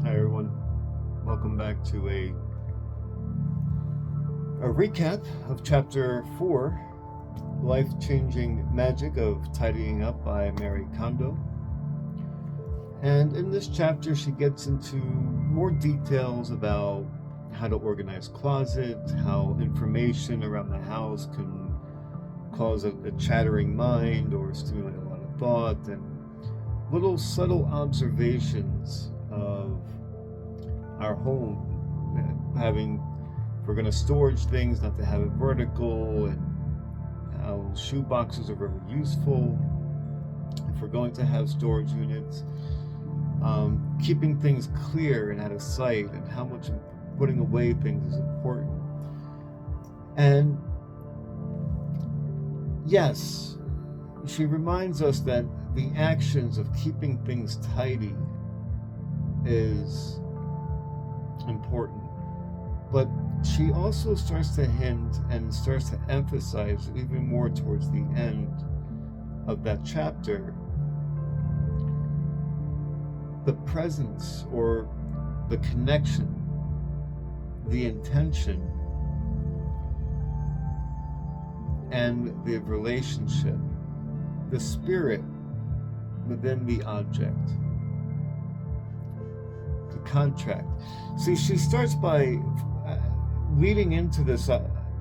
Hi everyone, welcome back to a recap of chapter 4, Life-Changing Magic of Tidying Up by Marie Kondo. And in this chapter she gets into more details about how to organize closets, how information around the house can cause a chattering mind or stimulate a lot of thought, and little subtle observations of our home, having, if we're going to storage things, not to have it vertical, and how shoe boxes are very useful if we're going to have storage units, keeping things clear and out of sight, and how much putting away things is important. And yes, she reminds us that the actions of keeping things tidy is important, but she also starts to hint and starts to emphasize even more towards the end of that chapter the presence or the connection, the intention, and the relationship, the spirit within the object, the contract. See, she starts by leading into this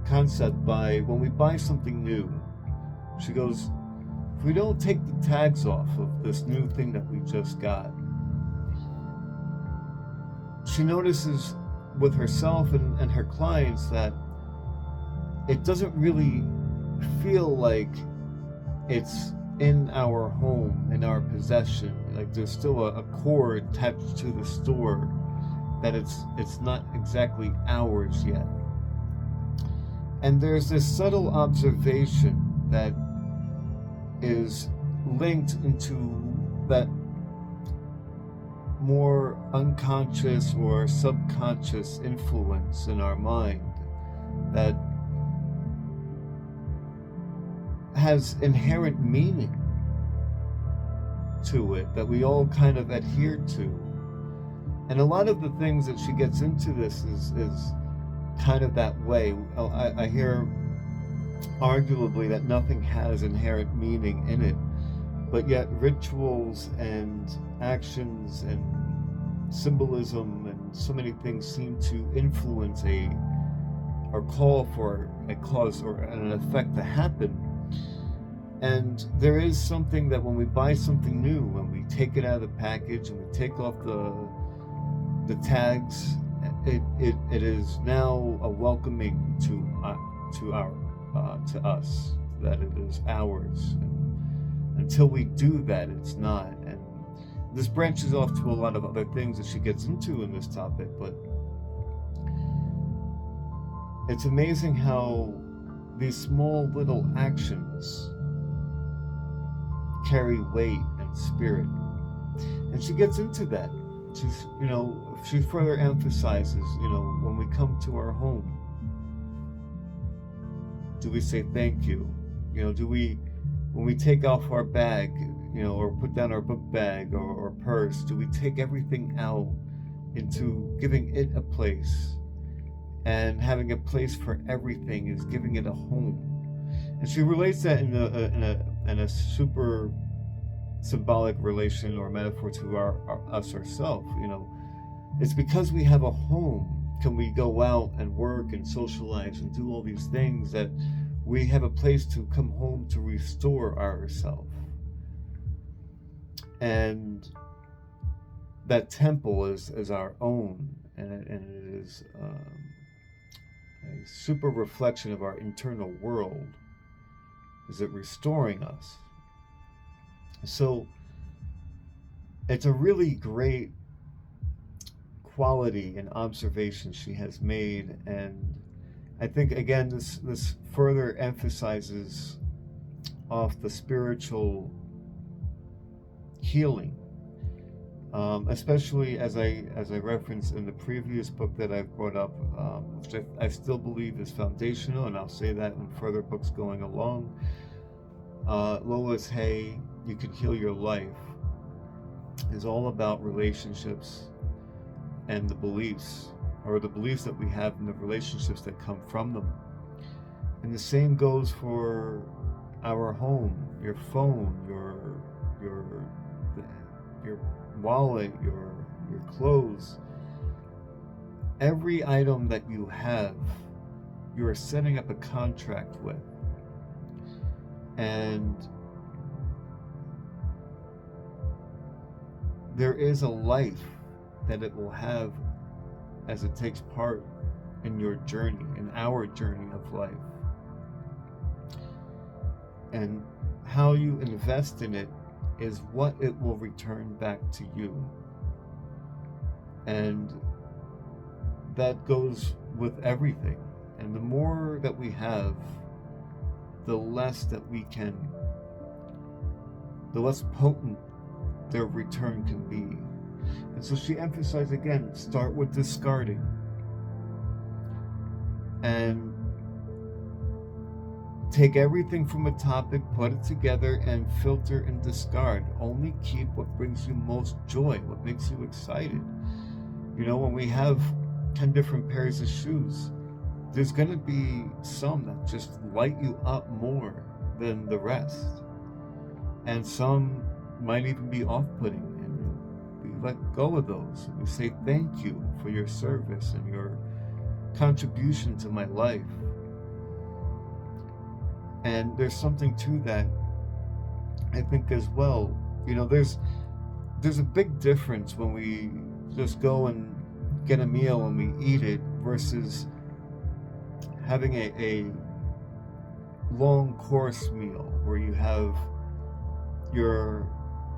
concept by, when we buy something new, she goes, if we don't take the tags off of this new thing that we just got, she notices with herself and her clients that it doesn't really feel like it's in our home, in our possession. Like there's still a cord attached to the store, that it's not exactly ours yet. And there's this subtle observation that is linked into that more unconscious or subconscious influence in our mind that has inherent meaning to it, that we all kind of adhere to. And a lot of the things that she gets into this is kind of that way. I hear arguably that nothing has inherent meaning in it, but yet rituals and actions and symbolism and so many things seem to influence or call for a cause or an effect to happen. And there is something that when we buy something new, when we take it out of the package and we take off the tags, it is now a welcoming to us, that it is ours. And until we do that, it's not. And this branches off to a lot of other things that she gets into in this topic, but it's amazing how these small little actions carry weight and spirit. And she gets into that. She further emphasizes, when we come to our home, do we say thank you? Do we, when we take off our bag, or put down our book bag or purse, do we take everything out into giving it a place? And having a place for everything is giving it a home. And she relates that in a super symbolic relation or metaphor to us ourselves. It's because we have a home, can we go out and work and socialize and do all these things, that we have a place to come home to restore ourselves. And that temple is our own, and it is a super reflection of our internal world. Is it restoring us? So it's a really great quality and observation she has made, and I think again this further emphasizes off the spiritual healing, especially as I referenced in the previous book that I've brought up, which I still believe is foundational, and I'll say that in further books going along. Lola's Hay, You Can Heal Your Life, is all about relationships and the beliefs, or the beliefs that we have in the relationships that come from them. And the same goes for our home, your phone, your wallet, your clothes. Every item that you have, you are setting up a contract with. And there is a life that it will have as it takes part in your journey, in our journey of life. And how you invest in it is what it will return back to you. And that goes with everything. And the more that we have, the less that we can, the less potent their return can be. And so she emphasized again, start with discarding. And take everything from a topic, put it together, and filter and discard. Only keep what brings you most joy, what makes you excited. You know, when we have 10 different pairs of shoes, there's going to be some that just light you up more than the rest. And some might even be off-putting, and we let go of those. And we say thank you for your service and your contribution to my life. And there's something to that, I think, as well. You know, there's a big difference when we just go and get a meal and we eat it versus having a long course meal where you have your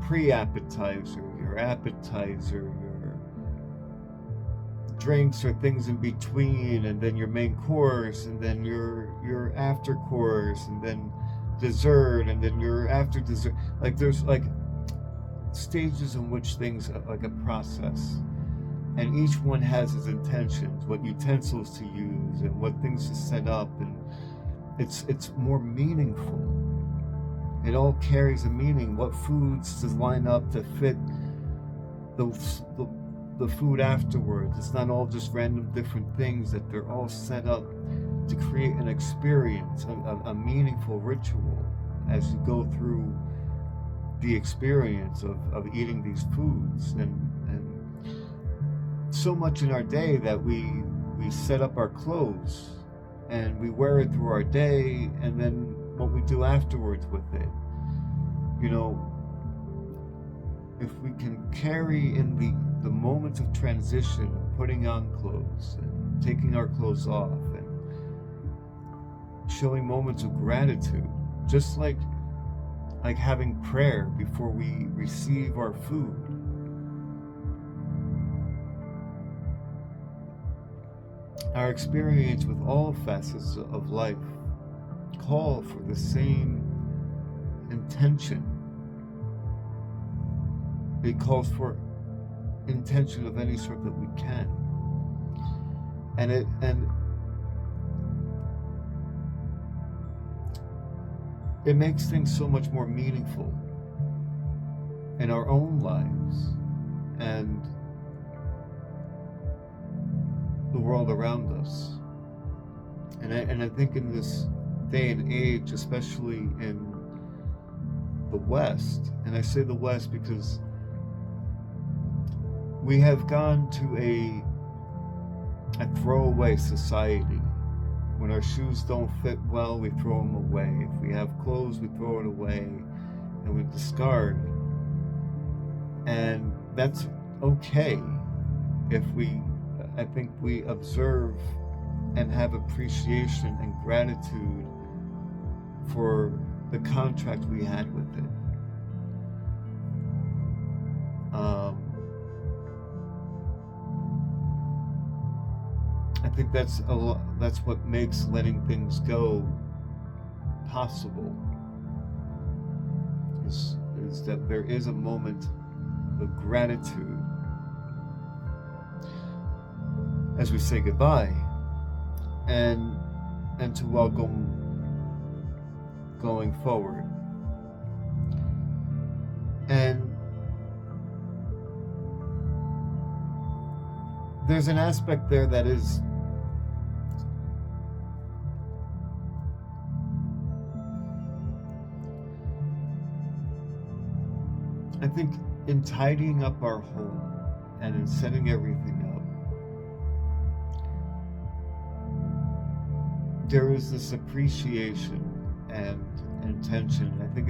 pre-appetizer, your appetizer, your drinks or things in between, and then your main course, and then your after course, and then dessert, and then your after dessert. Like there's like stages in which things are like a process, and each one has its intentions, what utensils to use and what things to set up, and it's more meaningful. It all carries a meaning. What foods to line up to fit the food afterwards. It's not all just random different things, that they're all set up to create an experience, a meaningful ritual as you go through the experience of eating these foods. And so much in our day that we set up our clothes and we wear it through our day, and then what we do afterwards with it. You know, if we can carry in the moments of transition, of putting on clothes and taking our clothes off, and showing moments of gratitude, just like having prayer before we receive our food. Our experience with all facets of life call for the same intention. It calls for intention of any sort that we can. And it makes things so much more meaningful in our own lives and the world around us. And I think in this day and age, especially in the West, and I say the West because we have gone to a throwaway society. When our shoes don't fit well, we throw them away. If we have clothes, we throw it away and we discard. And that's okay if I think we observe and have appreciation and gratitude for the contract we had with it. I think that's what makes letting things go possible. Is that there is a moment of gratitude as we say goodbye, and to welcome going forward. And there's an aspect there that is I think in tidying up our home and in setting everything up, there is this appreciation and intention. I think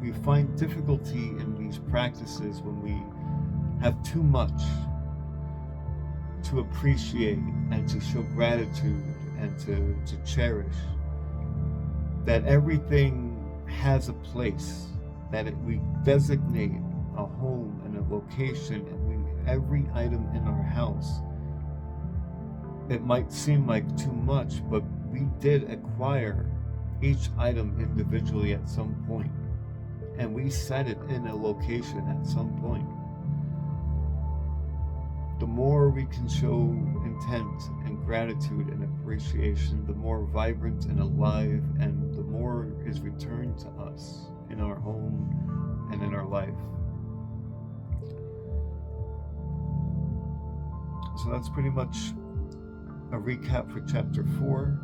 we find difficulty in these practices when we have too much to appreciate and to show gratitude and to cherish. That everything has a place, that we designate a home and a location, and every item in our house, it might seem like too much, but we did acquire each item individually at some point, and we set it in a location at some point. The more we can show intent and gratitude and appreciation, the more vibrant and alive, and the more is returned to us in our home and in our life. So that's pretty much a recap for chapter 4.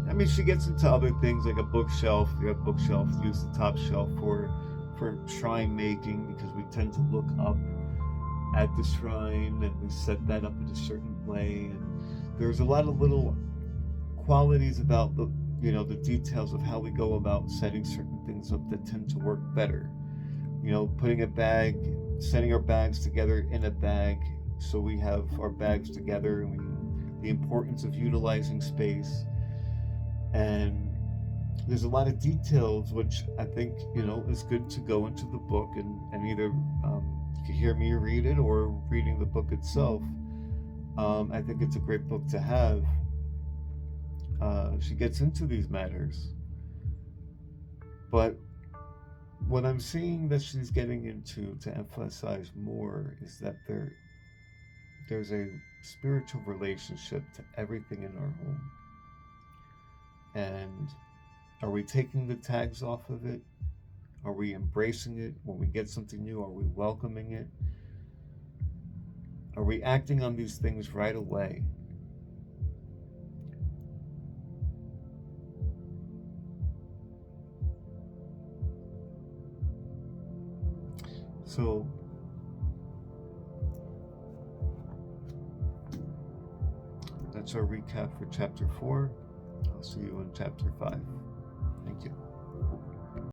I mean, she gets into other things like a bookshelf. You have bookshelf, use the top shelf for shrine making, because we tend to look up at the shrine and we set that up in a certain way. And there's a lot of little qualities about the details of how we go about setting certain things up that tend to work better. Setting our bags together in a bag, so we have our bags together, and the importance of utilizing space. And there's a lot of details which I think is good to go into the book, and either you can hear me read it or reading the book itself. I think it's a great book to have. She gets into these matters, but what I'm seeing that she's getting into to emphasize more is that there's a spiritual relationship to everything in our home. And are we taking the tags off of it? Are we embracing it? When we get something new, are we welcoming it? Are we acting on these things right away? So that's our recap for chapter 4. I'll see you in chapter 5. Thank you.